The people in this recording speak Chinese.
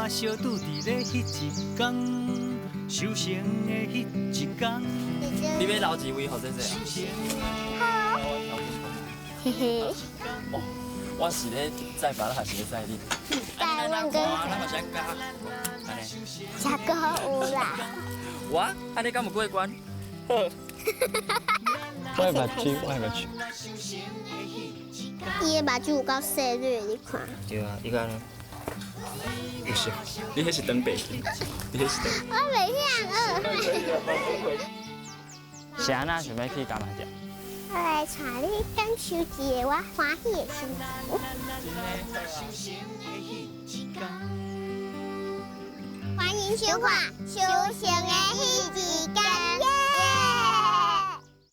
相拄伫咧迄一天，收成的迄一天。你要留几位好姐姐啊？好，嘿嘿。哦，我是咧载爸，还是咧载你？载阮跟咱嘛先加，安尼。加个有啦。我，安尼敢有过关？好。我的目睭，我的目睭。伊的目睭有够细蕊，你看。对啊，你看呢？不是，你迄是长白镜，你迄是长。我袂晓是安那想要去干嘛店？我来带你感受一个我欢喜的心情。欢迎收看《修行的迄一天》。